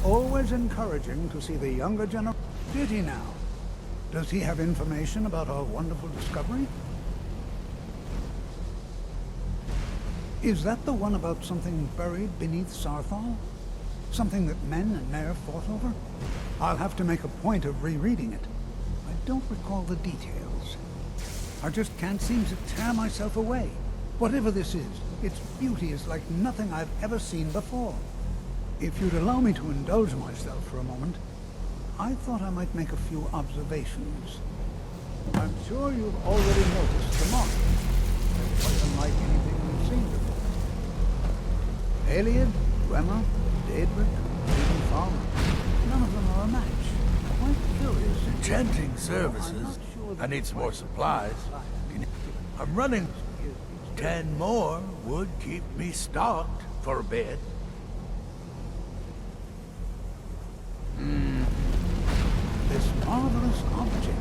always encouraging to see the younger generation. Did he now? Does he have information about our wonderful discovery? Is that the one about something buried beneath Sarthal? Something that men and Mare fought over? I'll have to make a point of rereading it. I don't recall the details. I just can't seem to tear myself away. Whatever this is, its beauty is like nothing I've ever seen before. If you'd allow me to indulge myself for a moment, I thought I might make a few observations. I'm sure you've already noticed the mark. They're quite unlike anything we've seen before. Aliad, Dwemer, Daedric, even Farmer. None of them are a match. Quite curious. Enchanting services. I need some more supplies. I'm running. 10 more would keep me stocked for a bit. This marvelous object.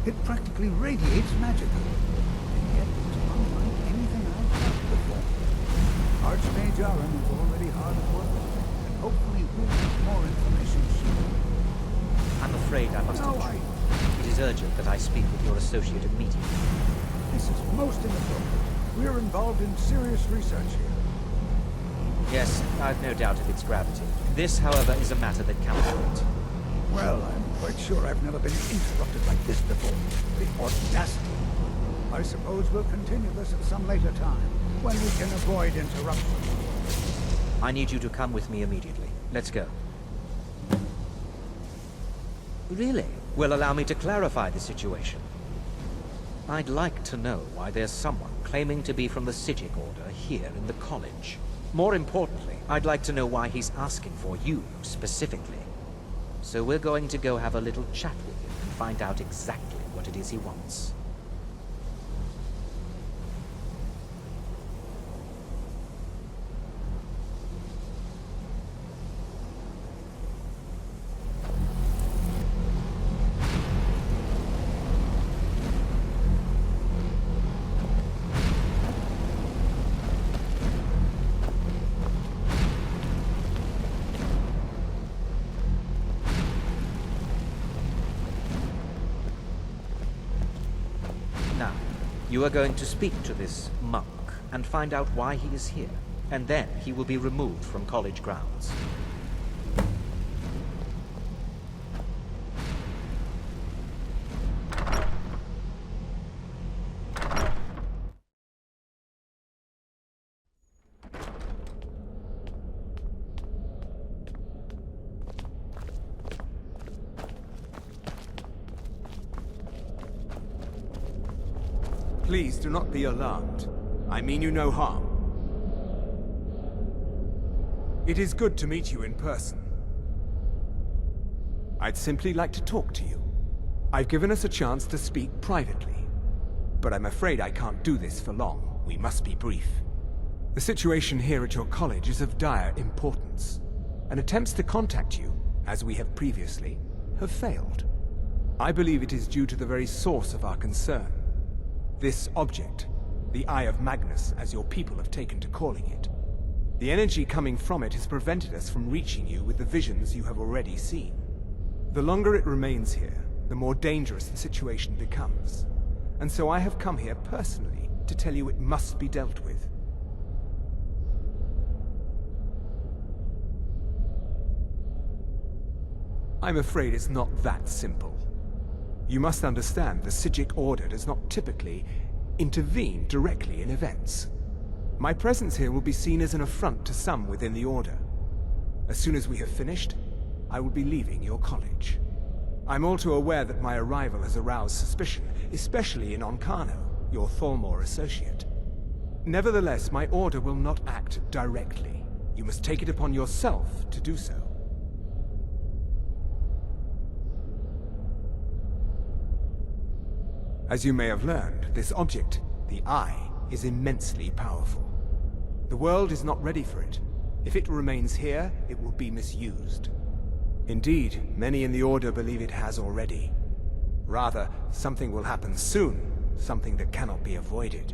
It practically radiates magic. And yet it's unlike anything I've touched before. Archmage Aaron is already hard at work, and hopefully we'll get more information soon. I'm afraid I must retreat. It is urgent that I speak with your associate immediately. This is most inappropriate. We're involved in serious research here. Yes, I've no doubt of its gravity. This, however, is a matter that cannot wait. Well, I'm quite sure I've never been interrupted like this before. The audacity. I suppose we'll continue this at some later time, when we can avoid interruption. I need you to come with me immediately. Let's go. Really? Well, allow me to clarify the situation. I'd like to know why there's someone claiming to be from the Psijic Order here in the college. More importantly, I'd like to know why he's asking for you, specifically. So we're going to go have a little chat with him and find out exactly what it is he wants. Now, you are going to speak to this monk and find out why he is here, and then he will be removed from college grounds. Please do not be alarmed. I mean you no harm. It is good to meet you in person. I'd simply like to talk to you. I've given us a chance to speak privately, but I'm afraid I can't do this for long. We must be brief. The situation here at your college is of dire importance, and attempts to contact you, as we have previously, have failed. I believe it is due to the very source of our concern. This object, the Eye of Magnus, as your people have taken to calling it. The energy coming from it has prevented us from reaching you with the visions you have already seen. The longer it remains here, the more dangerous the situation becomes. And so I have come here personally to tell you it must be dealt with. I'm afraid it's not that simple. You must understand the Psijic Order does not typically intervene directly in events. My presence here will be seen as an affront to some within the Order. As soon as we have finished, I will be leaving your college. I'm all too aware that my arrival has aroused suspicion, especially in Onkano, your Thalmor associate. Nevertheless, my Order will not act directly. You must take it upon yourself to do so. As you may have learned, this object, the Eye, is immensely powerful. The world is not ready for it. If it remains here, it will be misused. Indeed, many in the Order believe it has already. Rather, something will happen soon, something that cannot be avoided.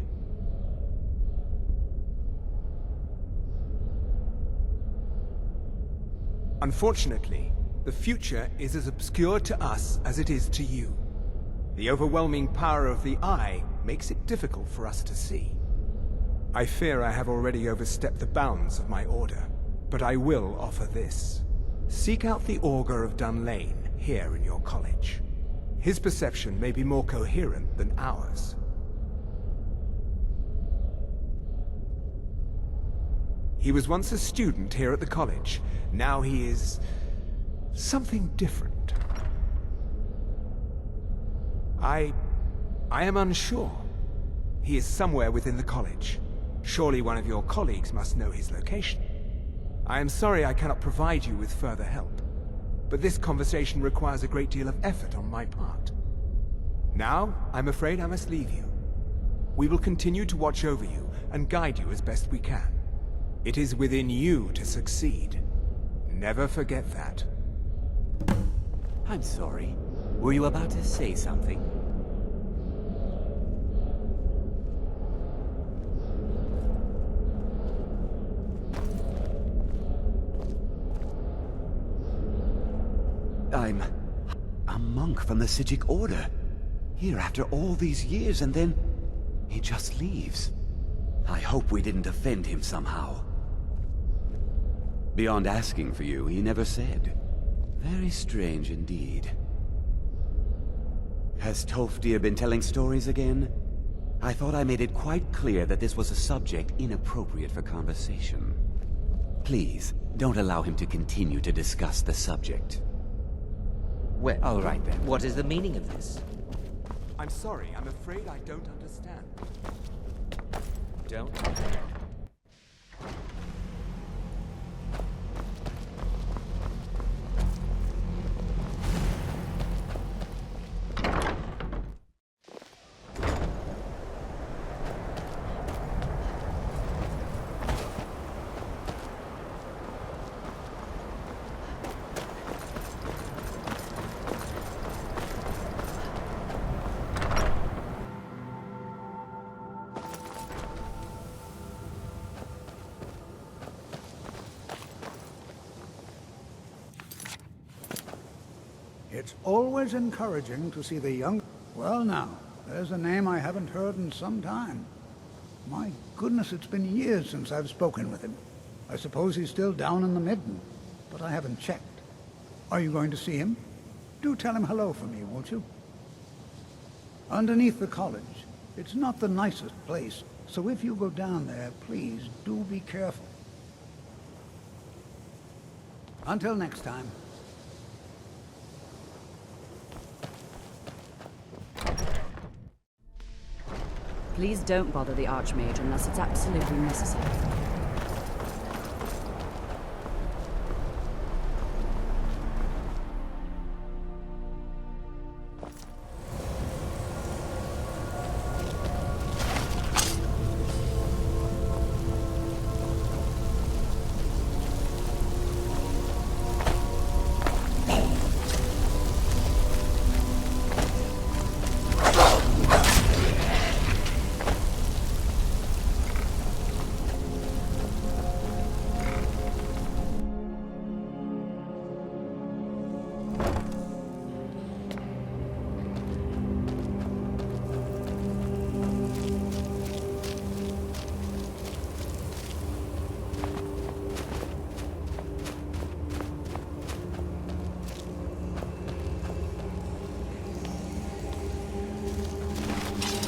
Unfortunately, the future is as obscure to us as it is to you. The overwhelming power of the Eye makes it difficult for us to see. I fear I have already overstepped the bounds of my order, but I will offer this. Seek out the Augur of Dunlane here in your college. His perception may be more coherent than ours. He was once a student here at the college. Now he is something different. I am unsure. He is somewhere within the college. Surely one of your colleagues must know his location. I am sorry I cannot provide you with further help, but this conversation requires a great deal of effort on my part. Now, I'm afraid I must leave you. We will continue to watch over you and guide you as best we can. It is within you to succeed. Never forget that. I'm sorry. Were you about to say something? I'm a monk from the Sijic Order. Here after all these years, and then he just leaves. I hope we didn't offend him somehow. Beyond asking for you, he never said. Very strange indeed. Has Tolfdir been telling stories again? I thought I made it quite clear that this was a subject inappropriate for conversation. Please, don't allow him to continue to discuss the subject. Well, All right then. what is the meaning of this? I'm sorry, I'm afraid I don't understand. Don't. It's always encouraging to see the young... Well now, there's a name I haven't heard in some time. My goodness, it's been years since I've spoken with him. I suppose he's still down in the Midden, but I haven't checked. Are you going to see him? Do tell him hello for me, won't you? Underneath the college. It's not the nicest place, so if you go down there, please do be careful. Until next time. Please don't bother the Archmage unless it's absolutely necessary.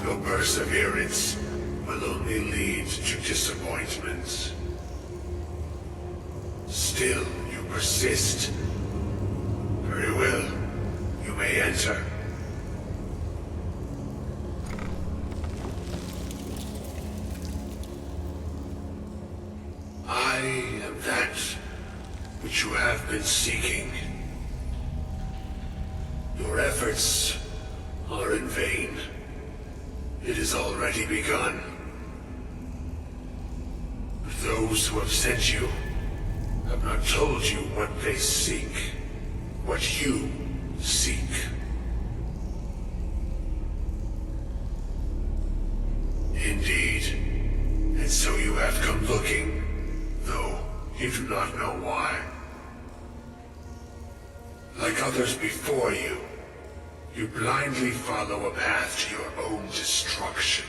Your perseverance will only lead to disappointments. Still, you persist. Very well. You may enter. I am that which you have been seeking. Your efforts are in vain. It has already begun. Those who have sent you have not told you what they seek, what you seek. Indeed. And so you have come looking, though you do not know why. Like others before you, you blindly follow a path to your own destruction.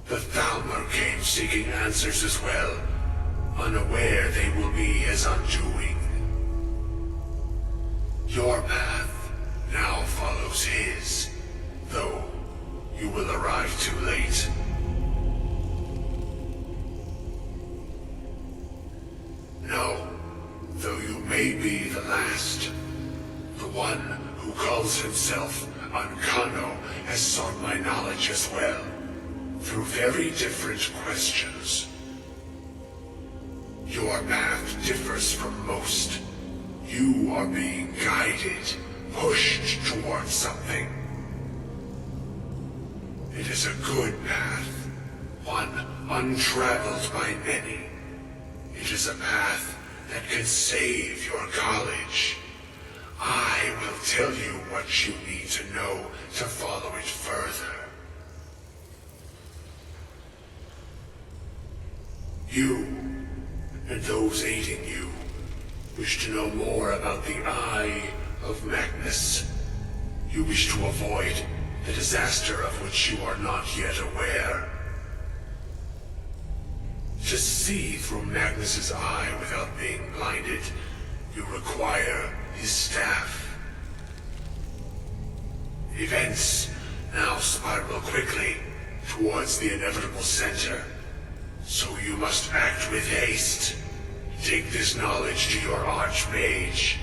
The Thalmor came seeking answers as well, unaware they will be his undoing. Your path now follows his, though you will arrive too late. No, though you may be the last. The one who calls himself Ankano has sought my knowledge as well, through very different questions. Your path differs from most. You are being guided, pushed towards something. It is a good path, one untraveled by many. It is a path that can save your college. I will tell you what you need to know to follow it further. You, and those aiding you, wish to know more about the Eye of Magnus. You wish to avoid the disaster of which you are not yet aware. To see through Magnus's eye without being blinded, you require his staff. Events now spiral quickly towards the inevitable center, so you must act with haste. Take this knowledge to your Archmage.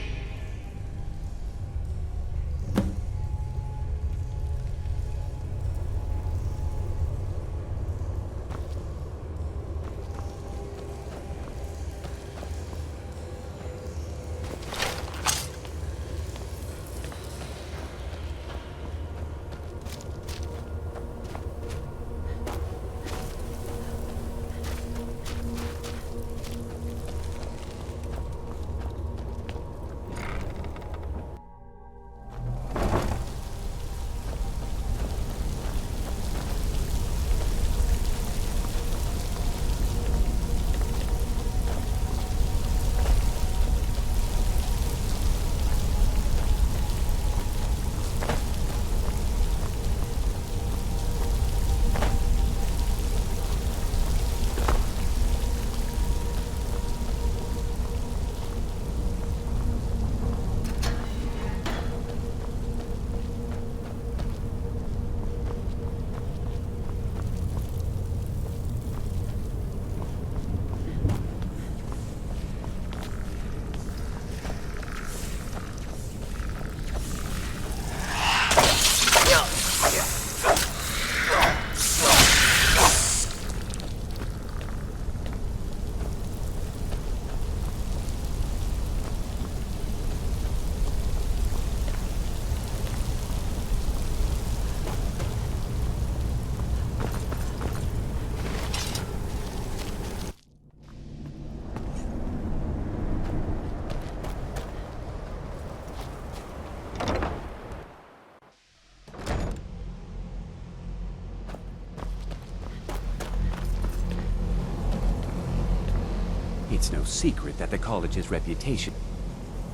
It's no secret that the college's reputation...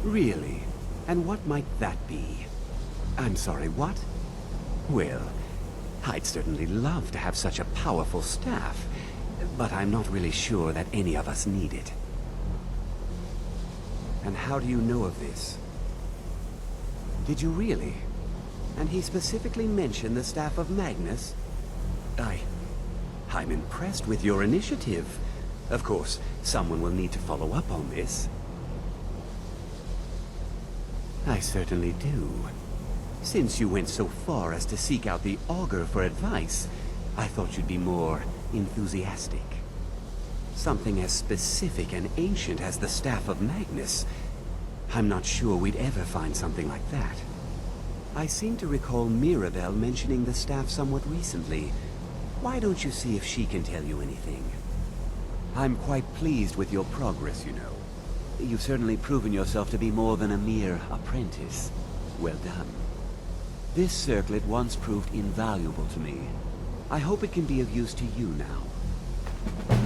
Really? And what might that be? I'm sorry, what? Well, I'd certainly love to have such a powerful staff, but I'm not really sure that any of us need it. And how do you know of this? Did you really? And he specifically mentioned the staff of Magnus? I'm impressed with your initiative. Of course, someone will need to follow up on this. I certainly do. Since you went so far as to seek out the Augur for advice, I thought you'd be more enthusiastic. Something as specific and ancient as the Staff of Magnus. I'm not sure we'd ever find something like that. I seem to recall Mirabelle mentioning the staff somewhat recently. Why don't you see if she can tell you anything? I'm quite pleased with your progress, you know. You've certainly proven yourself to be more than a mere apprentice. Well done. This circlet once proved invaluable to me. I hope it can be of use to you now.